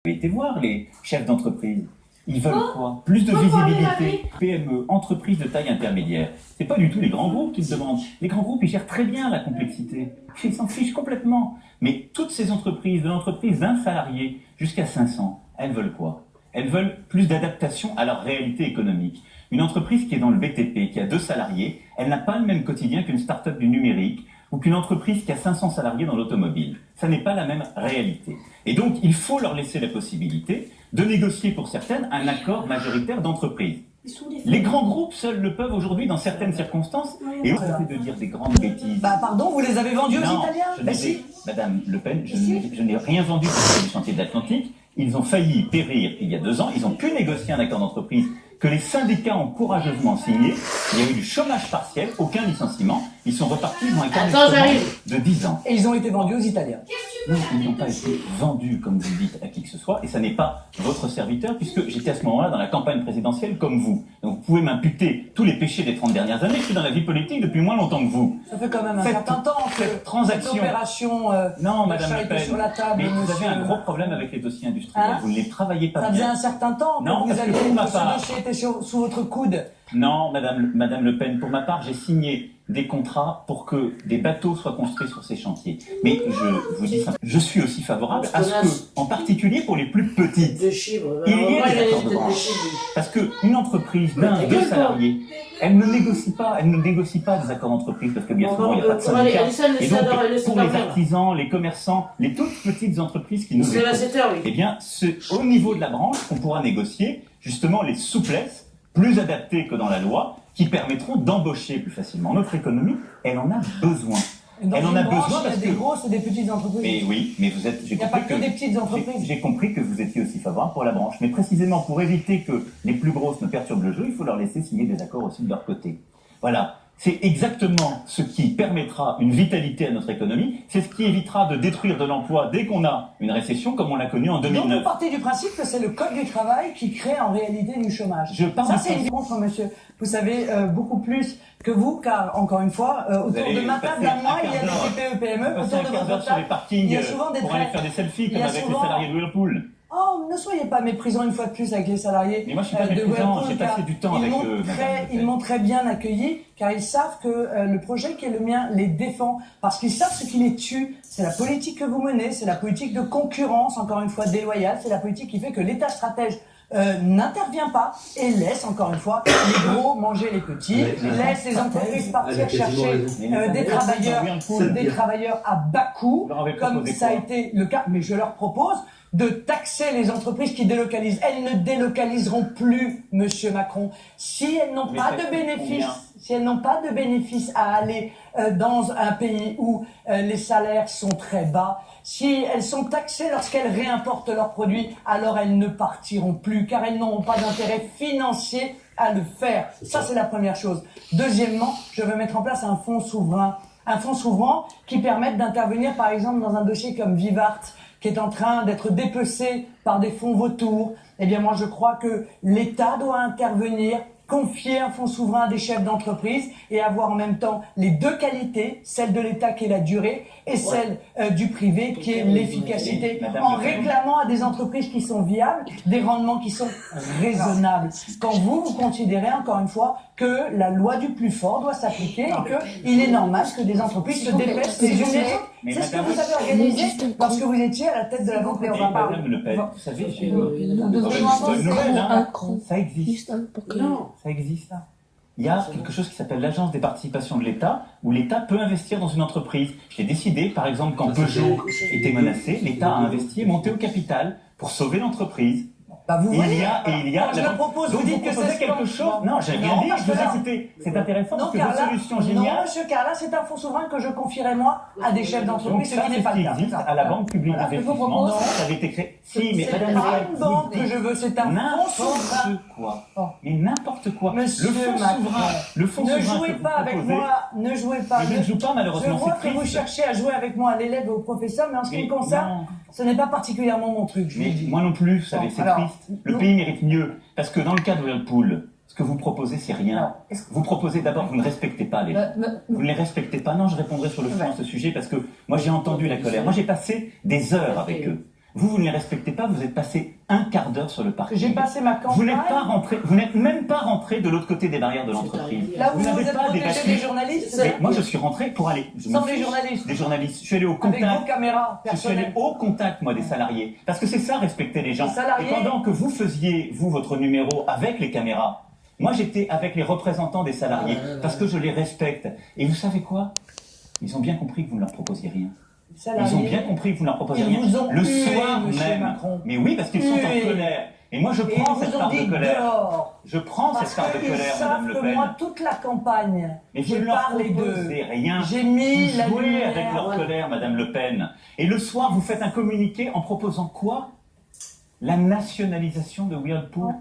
avez été voir les chefs d'entreprise. Ils veulent quoi? Plus de visibilité. PME, entreprises de taille intermédiaire. C'est pas du tout les grands groupes qui le demandent. Les grands groupes, ils gèrent très bien la complexité. Ils s'en fichent complètement. Mais toutes ces entreprises, de l'entreprise d'un salarié jusqu'à 500, elles veulent quoi? Elles veulent plus d'adaptation à leur réalité économique. Une entreprise qui est dans le BTP, qui a 2 salariés, elle n'a pas le même quotidien qu'une start-up du numérique ou qu'une entreprise qui a 500 salariés dans l'automobile. Ça n'est pas la même réalité. Et donc, il faut leur laisser la possibilité de négocier pour certaines un accord majoritaire d'entreprise. Les grands groupes seuls le peuvent aujourd'hui dans certaines circonstances. Et on fait de dire des grandes bêtises. Bah pardon, vous les avez vendus aux Italiens? Si. Madame Le Pen, je n'ai rien vendu pour les chantiers de l'Atlantique. Ils ont failli périr il y a 2 ans. Ils ont pu négocier un accord d'entreprise que les syndicats ont courageusement signé. Il y a eu du chômage partiel, aucun licenciement. Ils sont repartis, ils ont un carnet de 10 ans. Et ils ont été vendus aux Italiens. Non, ils n'ont pas été vendus, comme vous le dites, à qui que ce soit, et ça n'est pas votre serviteur, puisque j'étais à ce moment-là dans la campagne présidentielle comme vous. Donc vous pouvez m'imputer tous les péchés des 30 dernières années, je suis dans la vie politique depuis moins longtemps que vous. Ça fait quand même un certain temps que cette transaction... cette opération non, Madame Le Pen, sur la table, mais vous avez un gros problème avec les dossiers industriels, vous ne les travaillez pas bien. Ça faisait un certain temps que vous aviez dit que ce dossier était sous votre coude. Non, Madame Le Pen, pour ma part, j'ai signé des contrats pour que des bateaux soient construits sur ces chantiers. Mais je vous dis ça, je suis aussi favorable à ce que, en particulier pour les plus petites, il y ait des accords de branche. Parce qu'une entreprise d'un, 2 salariés, elle ne négocie pas des accords d'entreprise parce que bien souvent il n'y a pas de syndicat. Et donc, pour les artisans, les commerçants, les toutes petites entreprises qui nous écoutent, eh bien, c'est au niveau de la branche qu'on pourra négocier justement les souplesses plus adaptées que dans la loi, qui permettront d'embaucher plus facilement. Notre économie, elle en a besoin. Elle en a besoin parce que... Il y a des grosses et des petites entreprises. Mais oui, mais vous êtes... Il n'y a pas que des petites entreprises. J'ai compris que vous étiez aussi favorable pour la branche. Mais précisément pour éviter que les plus grosses ne perturbent le jeu, il faut leur laisser signer des accords aussi de leur côté. Voilà. C'est exactement ce qui permettra une vitalité à notre économie. C'est ce qui évitera de détruire de l'emploi dès qu'on a une récession, comme on l'a connu en 2009. Donc vous partez du principe que c'est le code du travail qui crée en réalité du chômage. Ça c'est une contre, monsieur. Vous savez beaucoup plus que vous, car encore une fois, autour de ma table à moi, il y a des TPE, PME. Autour de votre table, il y a souvent des pour aller faire des selfies comme avec les salariés de Whirlpool. Oh, ne soyez pas méprisants une fois de plus avec les salariés. Mais moi, je suis pas méprisant, j'ai passé du temps avec eux. Ils m'ont très bien accueilli, car ils savent que le projet qui est le mien les défend, parce qu'ils savent ce qui les tue. C'est la politique que vous menez, c'est la politique de concurrence, encore une fois déloyale, c'est la politique qui fait que l'État stratège n'intervient pas et laisse encore une fois les gros manger les petits, laisse les entreprises partir chercher des travailleurs à bas coût, comme ça a été le cas. Mais je leur propose de taxer les entreprises qui délocalisent. Elles ne délocaliseront plus, Monsieur Macron, si elles n'ont pas de bénéfices. Si elles n'ont pas de bénéfices à aller dans un pays où les salaires sont très bas, si elles sont taxées lorsqu'elles réimportent leurs produits, alors elles ne partiront plus, car elles n'auront pas d'intérêt financier à le faire. Ça, c'est la première chose. Deuxièmement, je veux mettre en place un fonds souverain qui permette d'intervenir, par exemple, dans un dossier comme Vivart, qui est en train d'être dépecé par des fonds vautours. Eh bien, moi, je crois que l'État doit intervenir, confier un fonds souverain à des chefs d'entreprise et avoir en même temps les 2 qualités, celle de l'État qui est la durée et celle du privé qui est l'efficacité, en réclamant à des entreprises qui sont viables, des rendements qui sont raisonnables. Quand vous considérez encore une fois que la loi du plus fort doit s'appliquer et qu'il est normal que des entreprises se dépêchent les unes les autres. C'est ce que vous avez organisé lorsque vous étiez à la tête de la Banque Léon. Madame Le Pen, vous savez, j'ai une nouvelle, ça existe. Non, ça existe. Il y a quelque chose qui s'appelle l'Agence des participations de l'État, où l'État peut investir dans une entreprise. J'ai décidé, par exemple, quand Peugeot était menacé, l'État a investi et monté au capital pour sauver l'entreprise. Bah vous voyez, il y a. Je propose, donc vous dites que c'est quelque chose. Non, j'ai rien dit. Je vous ai cité. C'est intéressant parce que votre solution géniale. Non, monsieur Carla, c'est un fonds souverain que je confierai moi à des chefs d'entreprise, ce qui n'est pas le cas. Existe à la Banque publique d'investissement. Non, ça avait été créé. Si, mais Madame, c'est pas une banque que je veux, c'est un fonds souverain. N'importe quoi. Mais n'importe quoi. Monsieur le fonds souverain. Ne jouez pas avec moi. Ne jouez pas. Je ne joue pas malheureusement. Je vois que vous cherchez à jouer avec moi, l'élève et au professeur, mais en ce qui me concerne, ce n'est pas particulièrement mon truc. Mais moi non plus, vous savez, c'est triste. Le pays mérite mieux. Parce que dans le cas de Whirlpool, ce que vous proposez, c'est rien. Vous proposez d'abord, vous ne respectez pas les gens. Vous ne les respectez pas. Non, je répondrai sur le fond à ce sujet parce que moi j'ai entendu la colère. Moi j'ai passé des heures avec eux. Vous ne les respectez pas, vous êtes passé un quart d'heure sur le parking. J'ai passé ma campagne. Vous n'êtes même pas rentré de l'autre côté des barrières de l'entreprise. Là où vous n'avez êtes pas protégé débattu. des journalistes, Mais moi, je suis rentré pour aller. Sans des journalistes. Des journalistes. Je suis allé au avec vos contact. caméras Je suis allé personnelles. au contact, moi, des salariés. Parce que c'est ça, respecter les gens. Les salariés. Et pendant que vous faisiez, vous, votre numéro avec les caméras, moi, j'étais avec les représentants des salariés. Parce que je les respecte. Et vous savez quoi? Ils ont bien compris que vous ne leur proposiez rien. Ils ont bien compris que vous ne leur proposiez Ils rien. vous ont Le hué, soir monsieur même. Macron. Mais oui, parce qu'ils sont en Hué. colère. Et moi, je Et prends ils cette vous ont part de dit colère. dehors. Je prends Parce cette part de qu'ils colère, savent Madame Le que Pen. moi, toute la campagne, Mais vous j'ai ne leur parlé proposez d'eux. rien. J'ai mis Vous la jouez lumière. avec leur colère, Madame Le Pen. Et le soir, vous faites un communiqué en proposant quoi? La nationalisation de Whirlpool.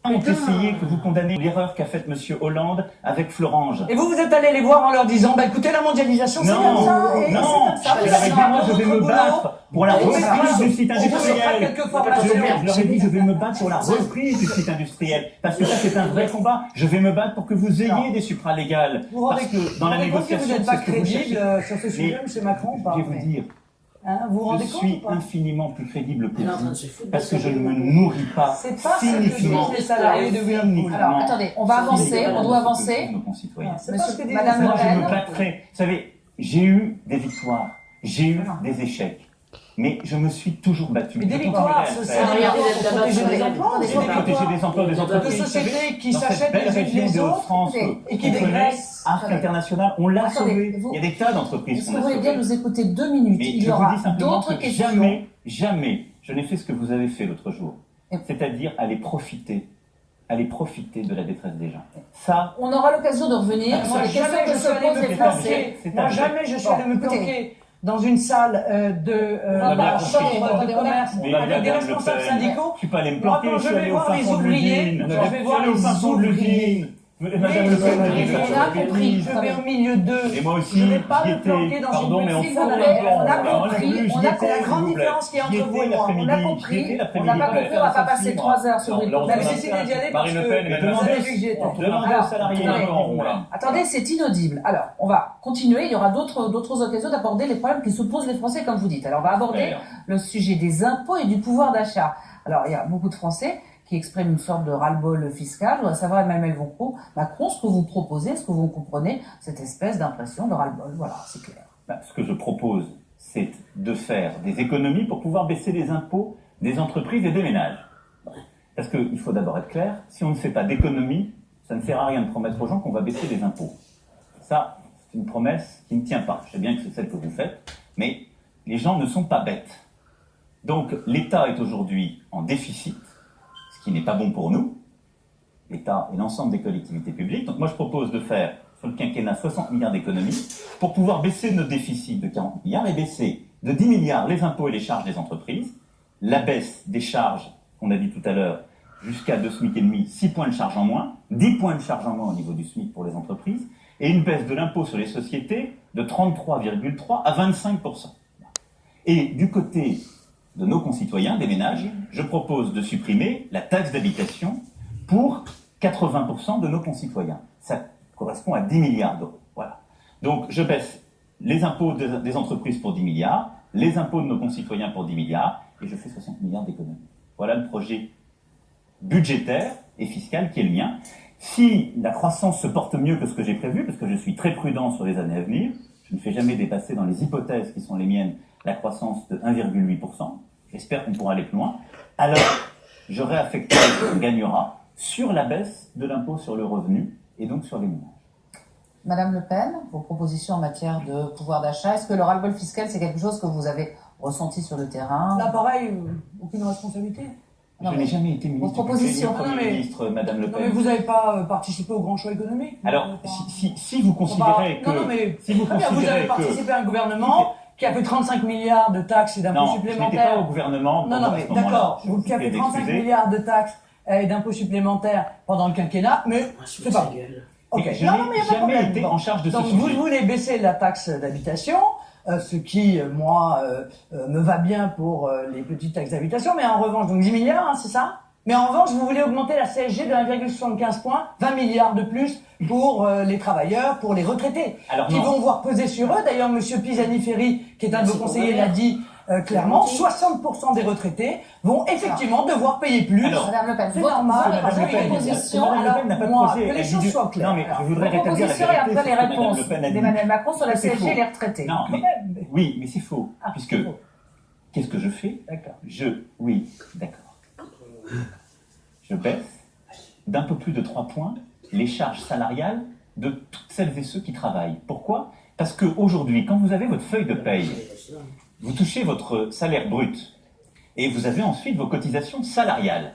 Ont essayé que vous condamnez l'erreur qu'a faite Monsieur Hollande avec Florange. Et vous êtes allé les voir en leur disant, bah écoutez, la mondialisation, c'est Non, comme ça. Et non, c'est comme ça. je leur ai dit, moi, je vais me battre pour la On vous reprise fera- du site on vous fera industriel. quelques formations. Je leur ai dit, je vais me battre pour la reprise du site industriel. Parce que ça, c'est un vrai combat. Je vais me battre pour que vous ayez Non. des supralégales. Vous Parce que dans la rendez compte que négociation, vous n'êtes c'est pas ce que vous crédible cherchez. sur ce sujet, Mais M. Macron, ou pas? Je vais vous dire, Hein, vous vous je rendez compte suis ou pas? infiniment plus crédible que Elle est en train vous. de se foutre Parce de que je sa ne me gueule. nourris pas C'est pas ce que cyniquement. disent les salariés de Whirlpool. Alors, attendez, on va avancer, on doit avancer. Nos concitoyens. C'est pas Monsieur- ce que disent Madame les Le Moi, je salariés. me Pen. battrai. Vous savez, j'ai eu des victoires, j'ai eu des échecs, mais je me suis toujours battu. Mais des Je victoires, continuerai à ce le c'est faire. des victoires pour protéger des emplois. Attendez, c'est Pour des protéger victoires des emplois, des De entreprises. de Vous savez, sociétés qui dans cette s'achètent belle les unes région les de autres France et qui qu'on connaît, dégraissent. Arc Attendez. International, on l'a Attendez, sauvé. vous- Il y a des tas d'entreprises Est-ce qu'on que a vous voulez bien sauvées. nous écouter 2 minutes? Mais Il je y vous aura dis simplement d'autres que questions. jamais, je n'ai fait ce que vous avez fait l'autre jour. Et- C'est-à-dire aller profiter de la détresse des gens. Ça, On aura l'occasion de revenir sur Moi, les questions jamais que je se suis allé posent me les c'est Français. c'est Moi, un jamais je suis Bon, allé me écoutez. planquer dans une salle On a bien compris. chambre de commerce Mais avec des Madame Le responsables Pen, syndicaux. je suis pas allé me Moi, planter, quand je je suis vais allé au voir fin les fond de ouvriers, l'usine. je vais voir allé au les fin fond de ouvriers. l'usine. Madame Le Pen a dit on ça. a compris. Je vais au milieu d'eux. Et moi aussi, Je vais pas j'y me planquer étais. dans Pardon, une mais on petite s'il vous fout plaît, un plan. on a Alors, moi, compris, j'ai vu, on j'y a étais, la s'il grande vous plaît. différence qu'il y a J'y entre vous étais et moi. l'après-midi, On a j'y compris. étais On l'après-midi. n'a pas compris, on va pas passer 3 heures sur Non, des là, on Vous avez va décidé pas- d'y aller parce Marine Le que Pen, vous avez vu que j'y étais. demandez aux salariés un peu en rond, là. Attendez, c'est inaudible. Alors, on va continuer. Il y aura d'autres occasions d'aborder les problèmes qui se posent les Français, comme vous dites. Alors, on va aborder le sujet des impôts et du pouvoir d'achat. Alors, il y a beaucoup de Français qui expriment une sorte de ras-le-bol fiscal. Je voudrais savoir, Emmanuel Macron, ce que vous proposez, est-ce que vous comprenez cette espèce d'impression de ras-le-bol? Voilà, c'est clair. Ce que je propose, c'est de faire des économies pour pouvoir baisser les impôts des entreprises et des ménages. Parce qu'il faut d'abord être clair, si on ne fait pas d'économie, ça ne sert à rien de promettre aux gens qu'on va baisser les impôts. Ça, c'est une promesse qui ne tient pas. Je sais bien que c'est celle que vous faites, mais les gens ne sont pas bêtes. Donc l'État est aujourd'hui en déficit, ce qui n'est pas bon pour nous, l'État et l'ensemble des collectivités publiques. Donc moi je propose de faire sur le quinquennat 60 milliards d'économies pour pouvoir baisser notre déficit de 40 milliards et baisser de 10 milliards les impôts et les charges des entreprises, la baisse des charges, qu'on a dit tout à l'heure, jusqu'à 2 SMIC et demi, 6 points de charge en moins, 10 points de charge en moins au niveau du SMIC pour les entreprises, et une baisse de l'impôt sur les sociétés de 33,3 à 25%. Et du côté de nos concitoyens, des ménages, je propose de supprimer la taxe d'habitation pour 80% de nos concitoyens. Ça correspond à 10 milliards d'euros. Voilà. Donc je baisse les impôts des entreprises pour 10 milliards, les impôts de nos concitoyens pour 10 milliards, et je fais 60 milliards d'économies. Voilà le projet budgétaire et fiscal qui est le mien. Si la croissance se porte mieux que ce que j'ai prévu, parce que je suis très prudent sur les années à venir, je ne fais jamais dépasser dans les hypothèses qui sont les miennes la croissance de 1,8%, j'espère qu'on pourra aller plus loin, alors j'aurai affecté ce qu'on gagnera sur la baisse de l'impôt sur le revenu et donc sur les ménages. Madame Le Pen, vos propositions en matière de pouvoir d'achat, est-ce que le ras-le-bol fiscal, c'est quelque chose que vous avez ressenti sur le terrain? Là, pareil, aucune responsabilité. Non, Je mais n'ai jamais été ministre vos du budget, ni propositions. Premier Non, mais- ministre, Madame Le Non, Pen. mais vous n'avez pas participé au grand choix économique. Alors, Vous avez pas- si vous considérez que... Non, mais si vous très bien, vous considérez avez que... participé à un gouvernement qui a fait 35 milliards de taxes et d'impôts Non, je n'étais pas supplémentaires. au gouvernement Non, à mais ce moment-là. d'accord, Je vous vous qui avez prie fait 35 d'excuser. milliards de taxes et d'impôts supplémentaires pendant le quinquennat, mais On va se c'est foutre pas sa gueule. ok. Et je Non, n'ai non, mais il n'y a pas de jamais problème. été Bon. en charge de ce Donc sujet. vous voulez baisser la taxe d'habitation, ce qui, moi, me va bien pour les petites taxes d'habitation, mais en revanche, donc 10 milliards, hein, c'est ça? Mais en revanche, vous voulez augmenter la CSG de 1,75 points, 20 milliards de plus pour les travailleurs, pour les retraités, Alors qui non. vont voir peser sur eux. D'ailleurs, Monsieur Pisani-Ferry, qui est un de vos C'est conseillers, pour ma l'a dit, clairement, 60% des retraités vont effectivement devoir payer plus. Alors, Madame Le Pen, c'est votre normal. votre Madame Le Pen, proposition, Madame Le alors, Pen n'a pas de moi, projet. que les Elle choses dit- soient claires. Non, mais je voudrais vos rétablir la propositions et vérité. après les sur ce que Madame réponses Le Pen a dit. d'Emmanuel Macron sur la C'est CSG faux. et les retraités. Non, mais, même. oui, mais c'est faux. Ah, Puisque, faux. qu'est-ce que je fais? D'accord. Oui, d'accord. Je baisse d'un peu plus de 3 points les charges salariales de toutes celles et ceux qui travaillent. Pourquoi? Parce qu'aujourd'hui, quand vous avez votre feuille de paye, vous touchez votre salaire brut et vous avez ensuite vos cotisations salariales.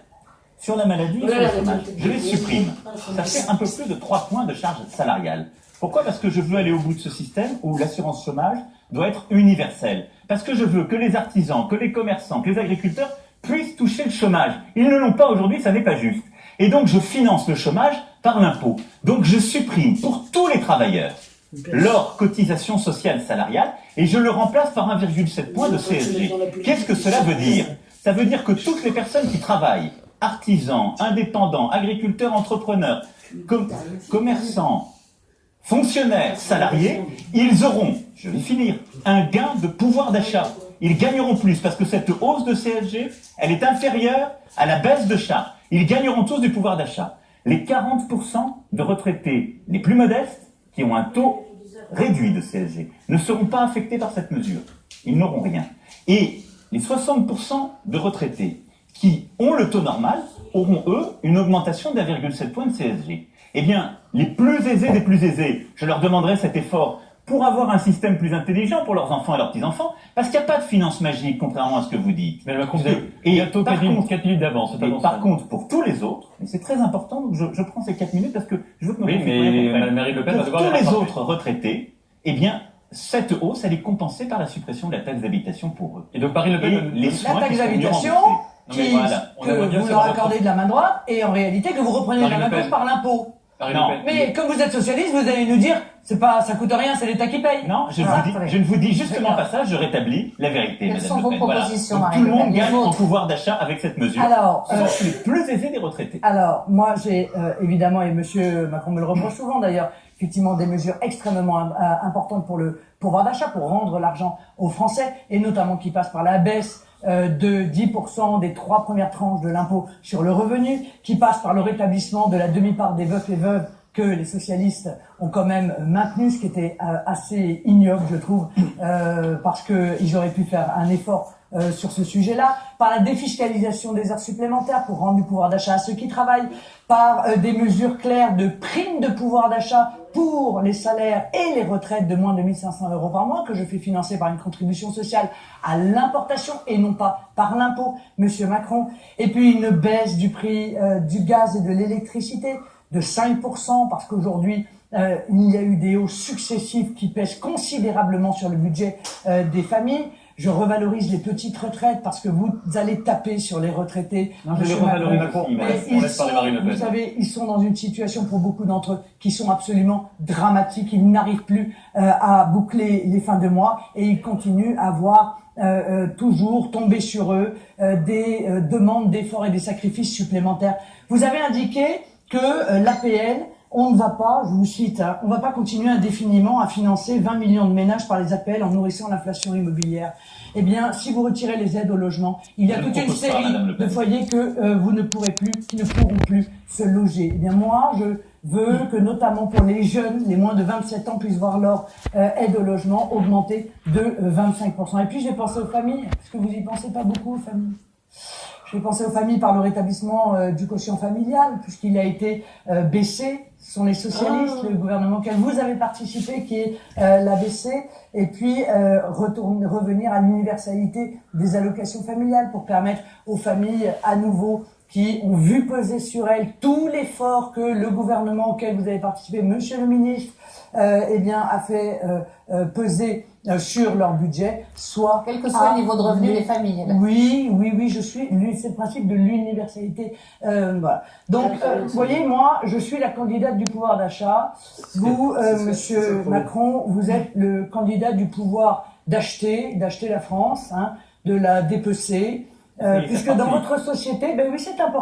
Sur la maladie et sur le chômage, je les supprime. Ça fait un peu plus de 3 points de charges salariales. Pourquoi? Parce que je veux aller au bout de ce système où l'assurance chômage doit être universelle. Parce que je veux que les artisans, que les commerçants, que les agriculteurs puissent toucher le chômage. Ils ne l'ont pas aujourd'hui, ça n'est pas juste. Et donc je finance le chômage par l'impôt. Donc je supprime pour tous les travailleurs leur cotisation sociale salariale et je le remplace par 1,7 point de CSG. Qu'est-ce que cela veut dire? Ça veut dire que toutes les personnes qui travaillent, artisans, indépendants, agriculteurs, entrepreneurs, commerçants, fonctionnaires, salariés, ils auront, je vais finir, un gain de pouvoir d'achat. Ils gagneront plus parce que cette hausse de CSG, elle est inférieure à la baisse de charges. Ils gagneront tous du pouvoir d'achat. Les 40% de retraités les plus modestes, qui ont un taux réduit de CSG, ne seront pas affectés par cette mesure. Ils n'auront rien. Et les 60% de retraités qui ont le taux normal auront, eux, une augmentation d'1,7 point de CSG. Eh bien, les plus aisés des plus aisés, je leur demanderai cet effort pour avoir un système plus intelligent pour leurs enfants et leurs petits-enfants, parce qu'il n'y a pas de finance magique, contrairement à ce que vous dites. Mais Macron, Et bientôt par 4 minutes d'avance. par contre, pour tous les autres, et c'est très important, donc je prends ces 4 minutes parce que je veux que nos Oui, concitoyens mais comprennent. Mme Marine Le Pen va Pour devoir tous les les rattraper. autres retraités, eh bien, cette hausse, elle est compensée par la suppression de la taxe d'habitation pour eux. Et donc Marine Le Et Pen, les soins La taxe qui sont mieux d'habitation, remboursés. Non, mais qui, voilà. On que aimerait bien vous savoir leur accordez de la main droite, et en réalité que vous reprenez de la Marine main Le Pen. gauche par l'impôt. Marine Non. Le Pen. Mais comme vous êtes socialiste, vous allez nous dire, ça coûte rien, c'est l'État qui paye. Non, Ah, je ne vous dis justement pas ça, je rétablis la vérité, Quelles Madame sont Le vos Pen. Voilà. propositions, Donc, Marine tout le Le Pen, monde les gagne en vôtres? pouvoir d'achat avec cette mesure. Alors, Ce sont les plus aisés des retraités. Alors, moi, j'ai évidemment, et Monsieur Macron me le reproche souvent d'ailleurs, effectivement des mesures extrêmement importantes pour le pouvoir d'achat, pour rendre l'argent aux Français, et notamment qui passent par la baisse de 10% des 3 premières tranches de l'impôt sur le revenu, qui passe par le rétablissement de la demi-part des veufs et veuves que les socialistes ont quand même maintenu, ce qui était assez ignoble, je trouve, parce que ils auraient pu faire un effort sur ce sujet-là, par la défiscalisation des heures supplémentaires pour rendre du pouvoir d'achat à ceux qui travaillent, par des mesures claires de primes de pouvoir d'achat pour les salaires et les retraites de moins de 1 500 € par mois, que je fais financer par une contribution sociale à l'importation et non pas par l'impôt, Monsieur Macron. Et puis une baisse du prix du gaz et de l'électricité de 5%, parce qu'aujourd'hui, il y a eu des hausses successives qui pèsent considérablement sur le budget des familles. Je revalorise les petites retraites parce que vous allez taper sur les retraités. Non, je les Monsieur Macron. revalorise aussi, Mais mais on laisse parler Marine Le Pen. vous savez, ils sont dans une situation pour beaucoup d'entre eux qui sont absolument dramatiques. Ils n'arrivent plus à boucler les fins de mois et ils continuent à voir toujours tomber sur eux des demandes d'efforts et des sacrifices supplémentaires. Vous avez indiqué que l'APL, on ne va pas, je vous cite, on ne va pas continuer indéfiniment à financer 20 millions de ménages par les APL en nourrissant l'inflation immobilière. Eh bien, si vous retirez les aides au logement, il y a Je ne toute une propose pas, série Madame Le Pen. de foyers que vous ne pourrez plus, qui ne pourront plus se loger. Eh bien, moi, je veux que notamment pour les jeunes, les moins de 27 ans, puissent voir leur aide au logement augmenter de 25%. Et puis, j'ai pensé aux familles, parce que vous y pensez pas beaucoup aux familles. Je vais penser aux familles par le rétablissement du quotient familial, puisqu'il a été baissé. Ce sont les socialistes, le gouvernement auquel vous avez participé, qui l'a baissé. Et puis revenir à l'universalité des allocations familiales pour permettre aux familles à nouveau qui ont vu peser sur elles tout l'effort que le gouvernement auquel vous avez participé, Monsieur le ministre, eh bien, a fait peser sur leur budget, soit Quel que soit le niveau de revenu des familles. Là. Oui, c'est le principe de l'universalité. Voilà. Donc, vous voyez, moi, je suis la candidate du pouvoir d'achat. Vous, Monsieur Macron, vous êtes le candidat du pouvoir d'acheter la France, hein, de la dépecer, puisque dans votre société, ben oui, c'est important.